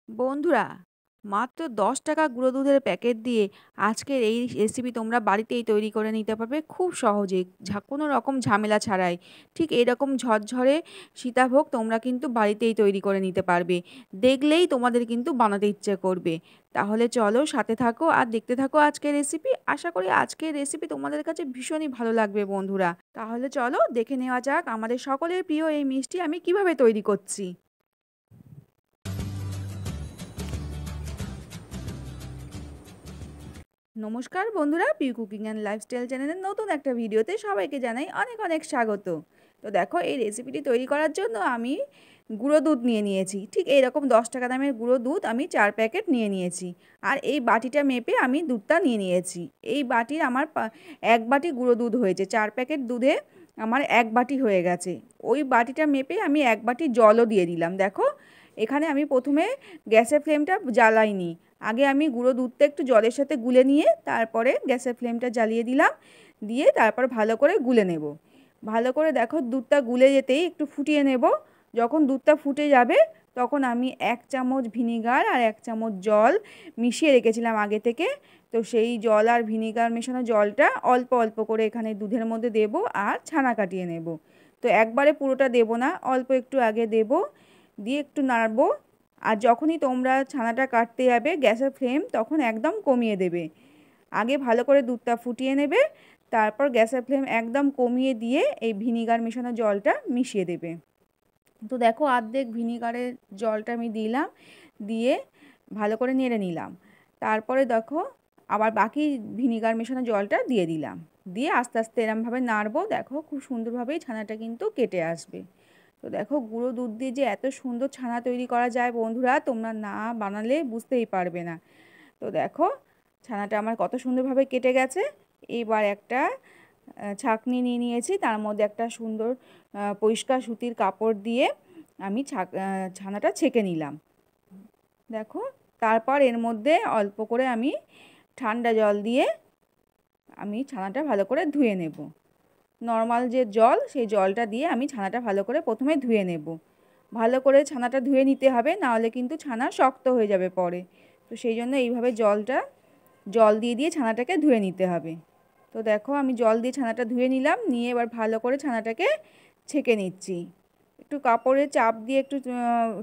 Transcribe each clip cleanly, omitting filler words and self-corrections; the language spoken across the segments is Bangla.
বন্ধুরা, মাত্র 10 টাকা গুঁড়ো দুধের প্যাকেট দিয়ে আজকের এই রেসিপি তোমরা বাড়িতেই তৈরি করে নিতে পারবে খুব সহজেই, কোনো রকম ঝামেলা ছাড়াই। ঠিক এইরকম ঝরঝরে সীতাভোগ তোমরা কিন্তু বাড়িতেই তৈরি করে নিতে পারবে। দেখলেই তোমাদের কিন্তু বানাতে ইচ্ছে করবে। তাহলে চলো সাথে থাকো আর দেখতে থাকো আজকের রেসিপি। আশা করি আজকের রেসিপি তোমাদের কাছে ভীষণই ভালো লাগবে বন্ধুরা। তাহলে চলো দেখে নেওয়া যাক আমাদের সকলের প্রিয় এই মিষ্টি আমি কিভাবে তৈরি করছি। নমস্কার বন্ধুরা, পিউ কুকিং অ্যান্ড লাইফস্টাইল চ্যানেলের নতুন একটা ভিডিওতে সবাইকে জানাই অনেক অনেক স্বাগত। তো দেখো, এই রেসিপিটি তৈরি করার জন্য আমি গুঁড়ো দুধ নিয়ে নিয়েছি। ঠিক এইরকম 10 টাকা দামের গুঁড়ো দুধ আমি 4 প্যাকেট নিয়ে নিয়েছি। আর এই বাটিটা মেপে আমি দুধটা নিয়ে নিয়েছি। এই বাটির আমার 1 বাটি গুঁড়ো দুধ হয়েছে। 4 প্যাকেট দুধে আমার 1 বাটি হয়ে গেছে। ওই বাটিটা মেপে আমি 1 বাটি জলও দিয়ে দিলাম। দেখো, এখানে আমি প্রথমে গ্যাসের ফ্লেমটা জ্বালাইনি। আগে আমি গুঁড়ো দুধটা একটু জলের সাথে গুলে নিয়ে তারপরে গ্যাসের ফ্লেমটা জ্বালিয়ে দিলাম। দিয়ে তারপর ভালো করে গুলে নেব। ভালো করে দেখো, দুধটা গুলে যেতেই একটু ফুটিয়ে নেব। যখন দুধটা ফুটে যাবে তখন আমি 1 চামচ ভিনিগার আর 1 চামচ জল মিশিয়ে রেখেছিলাম আগে থেকে। তো সেই জল আর ভিনিগার মেশানো জলটা অল্প অল্প করে এখানে দুধের মধ্যে দেব আর ছানা কাটিয়ে নেব। তো একবারে পুরোটা দেব না, অল্প একটু আগে দেব, দিয়ে একটু নাড়বো। আর যখনই তোমরা ছানাটা কাটতে যাবে গ্যাসের ফ্লেম তখন একদম কমিয়ে দেবে। আগে ভালো করে দুধটা ফুটিয়ে নেবে, তারপর গ্যাসের ফ্লেম একদম কমিয়ে দিয়ে এই ভিনিগার মেশানো জলটা মিশিয়ে দেবে। তো দেখো, অর্ধেক ভিনিগারের জলটা আমি দিলাম, দিয়ে ভালো করে নেড়ে নিলাম। তারপরে দেখো, আবার বাকি ভিনিগার মেশানো জলটা দিয়ে দিলাম। দিয়ে আস্তে আস্তে এরমভাবে নাড়বো। দেখো, খুব সুন্দরভাবেই ছানাটা কিন্তু কেটে আসবে। তো দেখো, গুঁড়ো দুধ দিয়ে যে এত সুন্দর ছানা তৈরি করা যায় বন্ধুরা, তোমরা না বানালে বুঝতেই পারবে না। তো দেখো, ছানাটা আমার কত সুন্দরভাবে কেটে গেছে। এবার একটা ছাঁকনি নিয়ে নিয়েছি, তার মধ্যে একটা সুন্দর পরিষ্কার সুতির কাপড় দিয়ে আমি ছানাটা ছেঁকে নিলাম। দেখো, তারপর এর মধ্যে অল্প করে আমি ঠান্ডা জল দিয়ে আমি ছানাটা ভালো করে ধুয়ে নেব। নর্মাল যে জল, সেই জলটা দিয়ে আমি ছানাটা ভালো করে প্রথমে ধুয়ে নেব। ভালো করে ছানাটা ধুয়ে নিতে হবে, নাহলে কিন্তু ছানা শক্ত হয়ে যাবে পরে। তো সেই জন্য এইভাবে জল দিয়ে দিয়ে ছানাটাকে ধুয়ে নিতে হবে। তো দেখো, আমি জল দিয়ে ছানাটা ধুয়ে নিলাম, নিয়ে এবার ভালো করে ছানাটাকে ছেঁকে নিচ্ছি। একটু কাপড়ে চাপ দিয়ে একটু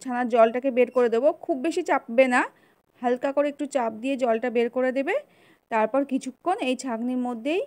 ছানার জলটাকে বের করে দেবো। খুব বেশি চাপবে না, হালকা করে একটু চাপ দিয়ে জলটা বের করে দেবে। তারপর কিছুক্ষণ এই ছাঁকনির মধ্যেই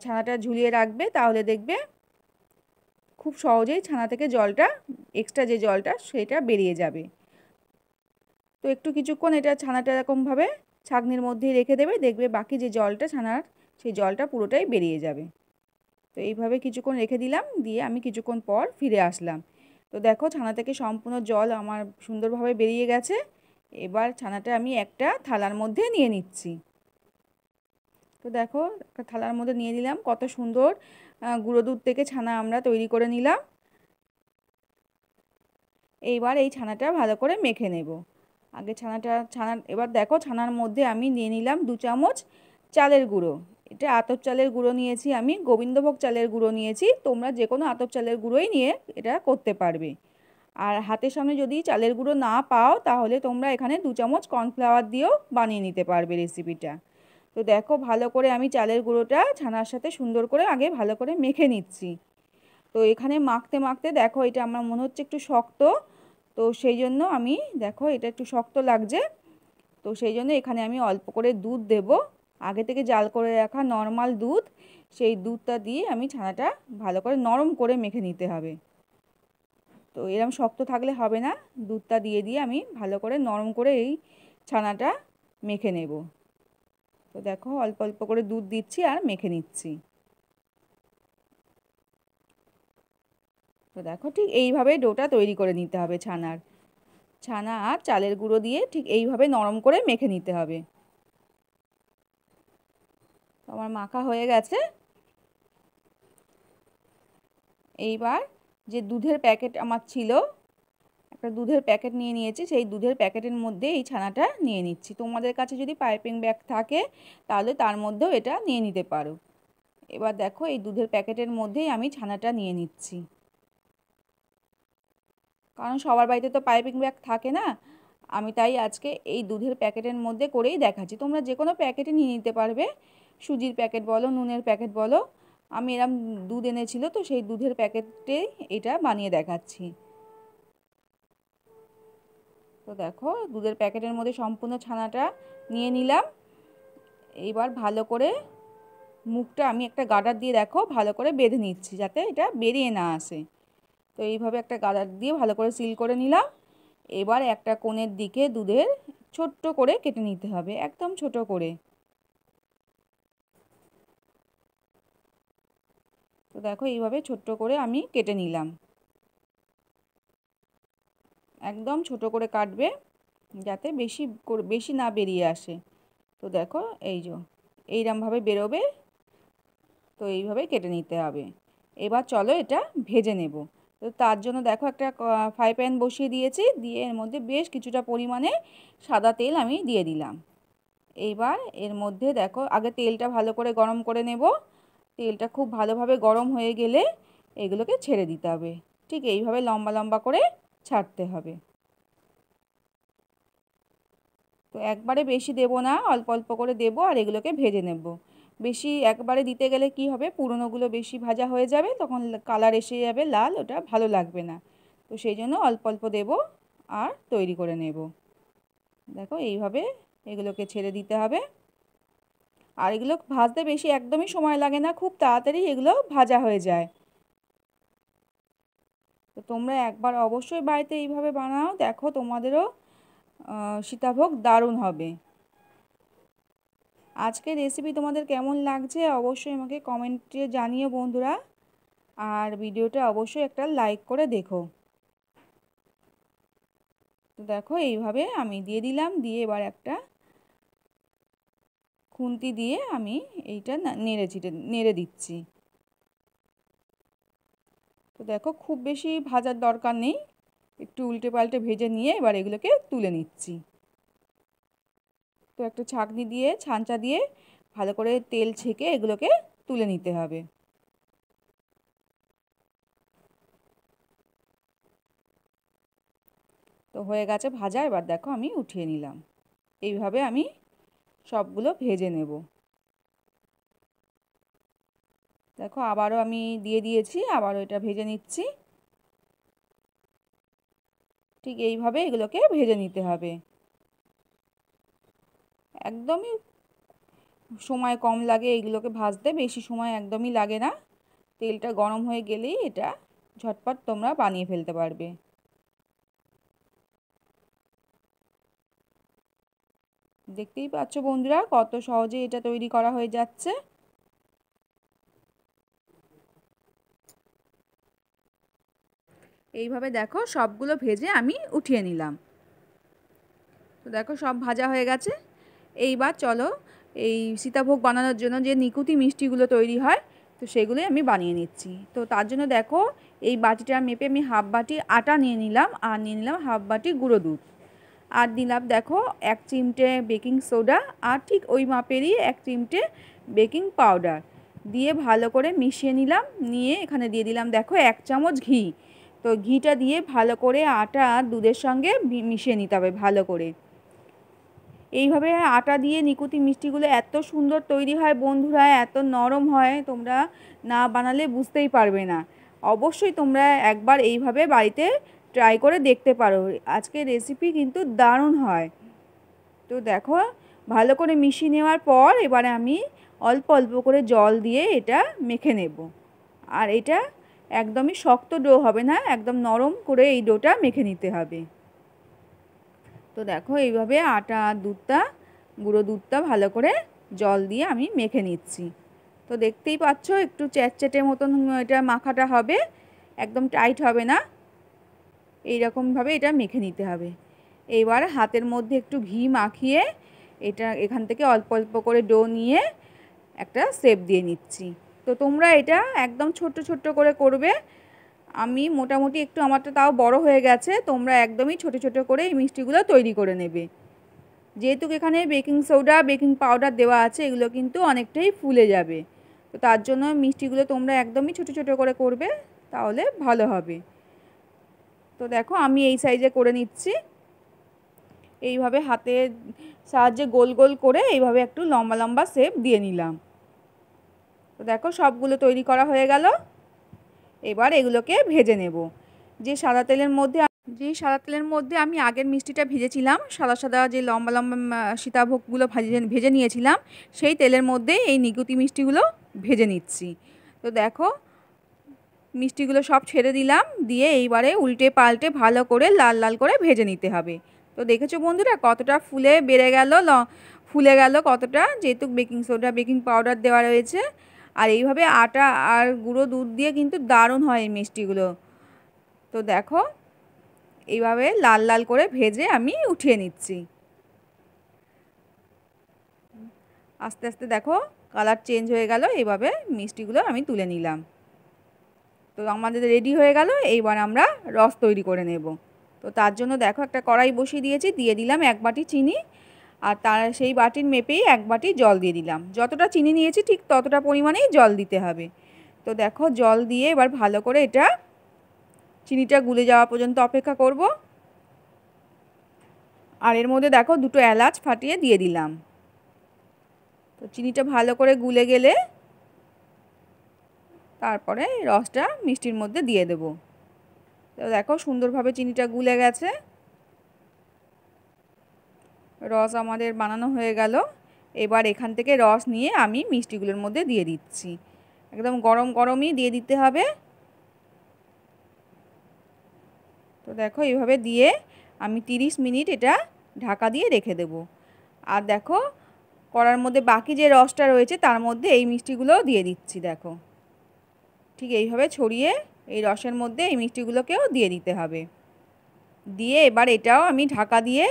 ছানাটা ঝুলিয়ে রাখবে, তাহলে দেখবে খুব সহজেই ছানা থেকে জলটা, এক্সট্রা যে জলটা সেটা বেরিয়ে যাবে। তো একটু কিছুক্ষণ এটা ছানাটা এরকমভাবে ছাঁকনির মধ্যেই রেখে দেবে, দেখবে বাকি যে জলটা ছানার, সেই জলটা পুরোটাই বেরিয়ে যাবে। তো এইভাবে কিছুক্ষণ রেখে দিলাম, দিয়ে আমি কিছুক্ষণ পর ফিরে আসলাম। তো দেখো, ছানা থেকে সম্পূর্ণ জল আমার সুন্দরভাবে বেরিয়ে গেছে। এবার ছানাটা আমি একটা থালার মধ্যে নিয়ে নিচ্ছি। তো দেখো, একটা থালার মধ্যে নিয়ে নিলাম। কত সুন্দর গুঁড়ো দুধ থেকে ছানা আমরা তৈরি করে নিলাম। এইবার এই ছানাটা ভালো করে মেখে নেব। আগে এবার দেখো, ছানার মধ্যে আমি নিয়ে নিলাম 2 চামচ চালের গুঁড়ো। এটা আতপ চালের গুঁড়ো নিয়েছি, আমি গোবিন্দভোগ চালের গুঁড়ো নিয়েছি। তোমরা যে কোনো আতপ চালের গুঁড়োই নিয়ে এটা করতে পারবে। আর হাতের সামনে যদি চালের গুঁড়ো না পাও, তাহলে তোমরা এখানে 2 চামচ কর্নফ্লাওয়ার দিয়েও বানিয়ে নিতে পারবে রেসিপিটা। তো দেখো, ভালো করে আমি চালের গুঁড়োটা ছানার সাথে সুন্দর করে আগে ভালো করে মেখে নিচ্ছি। তো এখানে মাখতে মাখতে দেখো, এটা আমার মনে হচ্ছে একটু শক্ত। তো সেই জন্য আমি, দেখো এটা একটু শক্ত লাগছে। তো সেই জন্য এখানে আমি অল্প করে দুধ দেব, আগে থেকে জাল করে রাখা নর্মাল দুধ। সেই দুধটা দিয়ে আমি ছানাটা ভালো করে নরম করে মেখে নিতে হবে। তো এরকম শক্ত থাকলে হবে না, দুধটা দিয়ে দিয়ে আমি ভালো করে নরম করে এই ছানাটা মেখে নেব। তো দেখো, অল্প অল্প করে দুধ দিচ্ছি আর মেখে নিচ্ছি। তো দেখো, ঠিক এইভাবে ডোটা তৈরি করে নিতে হবে ছানা আর চালের গুঁড়ো দিয়ে ঠিক এইভাবে নরম করে মেখে নিতে হবে। তো আমার মাখা হয়ে গেছে। এইবার যে দুধের প্যাকেট আমার ছিল, একটা দুধের প্যাকেট নিয়ে নিয়েছি, সেই দুধের প্যাকেটের মধ্যে এই ছানাটা নিয়ে নিচ্ছি। তোমাদের কাছে যদি পাইপিং ব্যাগ থাকে তাহলে তার মধ্যেও এটা নিয়ে নিতে পারো। এবার দেখো, এই দুধের প্যাকেটের মধ্যেই আমি ছানাটা নিয়ে নিচ্ছি, কারণ সবার বাড়িতে তো পাইপিং ব্যাগ থাকে না। আমি তাই আজকে এই দুধের প্যাকেটের মধ্যে করেই দেখাচ্ছি। তোমরা যে কোনো প্যাকেটে নিয়ে নিতে পারবে, সুজির প্যাকেট বলো, নুনের প্যাকেট বলো। আমি এরম দুধ এনেছিল, তো সেই দুধের প্যাকেটে এটা বানিয়ে দেখাচ্ছি। তো দেখো দুধের প্যাকেটের মধ্যে সম্পূর্ণ ছানাটা নিয়ে নিলাম। এইবার ভালো করে মুখটা আমি একটা গার্ডার দিয়ে দেখো ভালো করে বেঁধে নিচ্ছি, যাতে এটা বেরিয়ে না আসে। তো এইভাবে একটা গার্ডার দিয়ে ভালো করে সিল করে নিলাম। এবার একটা কোণের দিকে দুধের ছোট্ট করে কেটে নিতে হবে, একদম ছোট করে। তো দেখো এইভাবে ছোট্ট করে আমি কেটে নিলাম, একদম ছোট করে কাটবে যাতে বেশি না বেরিয়ে আসে। তো দেখো এই যে এইরকমভাবে বেরোবে, তো এইভাবে কেটে নিতে হবে। এবার চলো এটা ভেজে নেব। তো তার জন্য দেখো একটা ফ্রাই প্যান বসিয়ে দিয়েছি, দিয়ে এর মধ্যে বেশ কিছুটা পরিমাণে সাদা তেল আমি দিয়ে দিলাম। এইবার এর মধ্যে দেখো আগে তেলটা ভালো করে গরম করে নেব। তেলটা খুব ভালোভাবে গরম হয়ে গেলে এগুলোকে ছেড়ে দিতে হবে, ঠিক এইভাবে লম্বা লম্বা করে ছাড়তে হবে। তো একবারে বেশি দেব না, অল্প অল্প করে দেব আর এগুলোকে ভেজে নেব। বেশি একবারে দিতে গেলে কি হবে, পুরনোগুলো বেশি ভাজা হয়ে যাবে, তখন কালার এসে যাবে লাল, ওটা ভালো লাগবে না। তো সেই জন্য অল্প অল্প দেব আর তৈরি করে নেব। দেখো এইভাবে এগুলোকে ছেড়ে দিতে হবে। আর এগুলো ভাজতে বেশি একদমই সময় লাগে না, খুব তাড়াতাড়ি এগুলো ভাজা হয়ে যায়। তো তোমরা একবার অবশ্যই বাড়িতে এইভাবে বানাও, দেখো তোমাদেরও সীতাভোগ দারুণ হবে। আজকের রেসিপি তোমাদের কেমন লাগছে অবশ্যই আমাকে কমেন্টে জানিও বন্ধুরা, আর ভিডিওটা অবশ্যই একটা লাইক করে দেখো। তো দেখো এইভাবে আমি দিয়ে দিলাম, দিয়ে এবার একটা খুন্তি দিয়ে আমি এইটা নেড়ে দিচ্ছি। তো দেখো খুব বেশি ভাজার দরকার নেই, একটু উল্টে পাল্টে ভেজে নিয়ে এবার এগুলোকে তুলে নিচ্ছি। তো একটা ছাঁকনি দিয়ে ছাঁচা দিয়ে ভালো করে তেল ছেঁকে এগুলোকে তুলে নিতে হবে। তো হয়ে গেছে ভাজা, এবার দেখো আমি উঠিয়ে নিলাম। এইভাবে আমি সবগুলো ভেজে নেব। দেখো আবারও আমি দিয়ে দিয়েছি, আবারও এটা ভেজে নিচ্ছি। ঠিক এইভাবে এগুলোকে ভেজে নিতে হবে। একদমই সময় কম লাগে এইগুলোকে ভাজতে, বেশি সময় একদমই লাগে না। তেলটা গরম হয়ে গেলেই এটা ঝটপট তোমরা বানিয়ে ফেলতে পারবে। দেখতেই পাচ্ছ বন্ধুরা কত সহজে এটা তৈরি করা হয়ে যাচ্ছে। এইভাবে দেখো সবগুলো ভেজে আমি উঠিয়ে নিলাম। তো দেখো সব ভাজা হয়ে গেছে। এইবার চলো এই সীতাভোগ বানানোর জন্য যে নিকুতি মিষ্টিগুলো তৈরি হয়, তো সেগুলোই আমি বানিয়ে নিচ্ছি। তো তার জন্য দেখো এই বাটিটার মেপে আমি হাফ বাটি আটা নিয়ে নিলাম, আর নিয়ে নিলাম হাফ বাটি গুঁড়ো দুধ, আর দিলাম দেখো 1 চিমটে বেকিং সোডা, আর ঠিক ওই মাপেরই 1 চিমটে বেকিং পাউডার দিয়ে ভালো করে মিশিয়ে নিলাম। নিয়ে এখানে দিয়ে দিলাম দেখো 1 চামচ ঘি। তো ঘিটা দিয়ে ভালো করে আটা আর দুধের সঙ্গে মিশিয়ে নিতে হবে ভালো করে। এইভাবে আটা দিয়ে নিকুতি মিষ্টিগুলো এত সুন্দর তৈরি হয় বন্ধুরা, এত নরম হয়, তোমরা না বানালে বুঝতেই পারবে না। অবশ্যই তোমরা একবার এইভাবে বাড়িতে ট্রাই করে দেখতে পারো, আজকের রেসিপি কিন্তু দারুণ হয়। তো দেখো ভালো করে মিশিয়ে নেওয়ার পর এবারে আমি অল্প অল্প করে জল দিয়ে এটা মেখে নেব। আর এটা একদমই শক্ত ডো হবে না, একদম নরম করে এই ডোটা মেখে নিতে হবে। তো দেখো এইভাবে আটা আর দুধটা, গুঁড়ো দুধটা ভালো করে জল দিয়ে আমি মেখে নিচ্ছি। তো দেখতেই পাচ্ছ একটু চ্যাটচ্যাটে মতন এটা মাখাটা হবে, একদম টাইট হবে না। এইরকমভাবে এটা মেখে নিতে হবে। এইবার হাতের মধ্যে একটু ঘি মাখিয়ে এটা এখান থেকে অল্প অল্প করে ডো নিয়ে একটা শেপ দিয়ে নিচ্ছি। তো তোমরা এটা একদম ছোট্ট ছোট্ট করে করবে। আমি মোটামুটি একটু আমারটা তাও বড় হয়ে গেছে, তোমরা একদমই ছোট ছোট করে এই মিষ্টিগুলো তৈরি করে নেবে। যেহেতু এখানে বেকিং সোডা বেকিং পাউডার দেওয়া আছে, এগুলো কিন্তু অনেকটাই ফুলে যাবে। তো তার জন্য মিষ্টিগুলো তোমরা একদমই ছোট ছোট করে করবে, তাহলে ভালো হবে। তো দেখো আমি এই সাইজে করে নিচ্ছি। এইভাবে হাতের সাহায্যে গোল গোল করে এইভাবে একটু লম্বা লম্বা শেপ দিয়ে নিলাম। তো দেখো সবগুলো তৈরি করা হয়ে গেল। এবার এগুলোকে ভেজে নেব। যে সাদা তেলের মধ্যে আমি আগের মিষ্টিটা ভেজেছিলাম, সাদা সাদা যে লম্বা লম্বা সীতাভোগগুলো ভেজে নিয়েছিলাম, সেই তেলের মধ্যে এই নিকুতি মিষ্টিগুলো ভেজে নিচ্ছি। তো দেখো মিষ্টিগুলো সব ছেড়ে দিলাম, দিয়ে এইবারে উল্টে পাল্টে ভালো করে লাল লাল করে ভেজে নিতে হবে। তো দেখেছো বন্ধুরা কতটা ফুলে গেল কতটা, যেহেতু বেকিং সোডা বেকিং পাউডার দেওয়া রয়েছে। আর এইভাবে আটা আর গুঁড়ো দুধ দিয়ে কিন্তু দারুণ হয় এই মিষ্টিগুলো। তো দেখো এইভাবে লাল লাল করে ভেজে আমি উঠিয়ে নিচ্ছি। আস্তে আস্তে দেখো কালার চেঞ্জ হয়ে গেল, এইভাবে মিষ্টিগুলো আমি তুলে নিলাম। তো আমাদের রেডি হয়ে গেল। এইবার আমরা রস তৈরি করে নেব। তো তার জন্য দেখো একটা কড়াই বসিয়ে দিয়েছি, দিয়ে দিলাম 1 বাটি চিনি, আর তার সেই বাটির মেপেই 1 বাটি জল দিয়ে দিলাম। যতটা চিনি নিয়েছি ঠিক ততটা পরিমাণেই জল দিতে হবে। তো দেখো জল দিয়ে এবার ভালো করে এটা চিনিটা গুলে যাওয়া পর্যন্ত অপেক্ষা করব। আর এর মধ্যে দেখো 2টো এলাচ ফাটিয়ে দিয়ে দিলাম। তো চিনিটা ভালো করে গুলে গেলে তারপরে রসটা মিষ্টির মধ্যে দিয়ে দেব। তো দেখো সুন্দরভাবে চিনিটা গুলে গেছে, রস আমাদের বানানো হয়ে গেল। এবার এখান থেকে রস নিয়ে আমি মিষ্টিগুলোর মধ্যে দিয়ে দিচ্ছি। একদম গরম গরমই দিয়ে দিতে হবে। তো দেখো এইভাবে দিয়ে আমি 30 মিনিট এটা ঢাকা দিয়ে রেখে দেব। আর দেখো কড়ার মধ্যে বাকি যে রসটা রয়েছে তার মধ্যে এই মিষ্টিগুলোও দিয়ে দিচ্ছি। দেখো ঠিক এইভাবে ছড়িয়ে এই রসের মধ্যে এই মিষ্টিগুলোকেও দিয়ে দিতে হবে। দিয়ে এবার এটাও আমি ঢাকা দিয়ে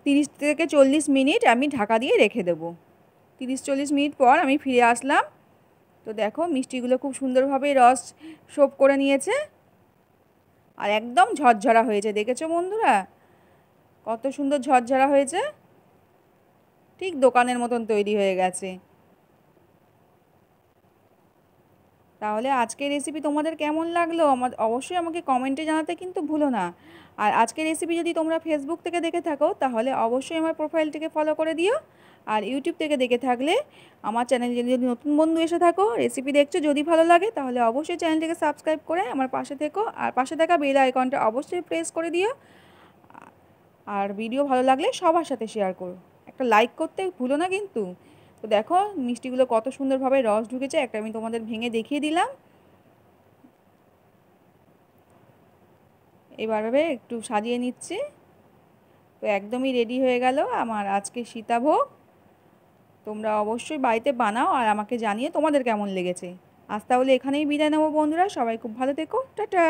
30 থেকে 40 মিনিট আমি ঢাকা দিয়ে রেখে দেব। 30-40 মিনিট পর আমি ফিরে আসলাম। তো দেখো মিষ্টিগুলো খুব সুন্দরভাবে রস শোপ করে নিয়েছে আর একদম ঝরঝরা হয়েছে। দেখেছো বন্ধুরা কত সুন্দর ঝরঝরা হয়েছে, ঠিক দোকানের মতন তৈরি হয়ে গেছে। তাহলে আজকের রেসিপি তোমাদের কেমন লাগলো অবশ্যই আমাকে কমেন্টে জানাতে কিন্তু ভুলো না। আর আজকের রেসিপি যদি তোমরা ফেসবুক থেকে দেখে থাকো তাহলে অবশ্যই আমার প্রোফাইলটিকে ফলো করে দিও। আর ইউটিউব থেকে দেখে থাকলে আমার চ্যানেলে যদি নতুন বন্ধু এসে থাকো রেসিপি দেখছো, যদি ভালো লাগে তাহলে অবশ্যই চ্যানেলটিকে সাবস্ক্রাইব করে আমার পাশে থেকো, আর পাশে থাকা বেল আইকনটা অবশ্যই প্রেস করে দিও। আর ভিডিও ভালো লাগলে সবার সাথে শেয়ার করো, একটা লাইক করতে ভুলো না কিন্তু। তো দেখো মিষ্টিগুলো কত সুন্দরভাবে রস ঢুকেছে, একটা আমি তোমাদের ভেঙে দেখিয়ে দিলাম। এবারে একটু সাজিয়ে নিচ্ছি। তো একদমই রেডি হয়ে গেল আমার আজকে সীতাভোগ। তোমরা অবশ্যই বাড়িতে বানাও আর আমাকে জানিয়ে তোমাদের কেমন লেগেছে। আজ তাহলে এখানেই বিদায় নেবো বন্ধুরা, সবাই খুব ভালো থেকো, টাটা।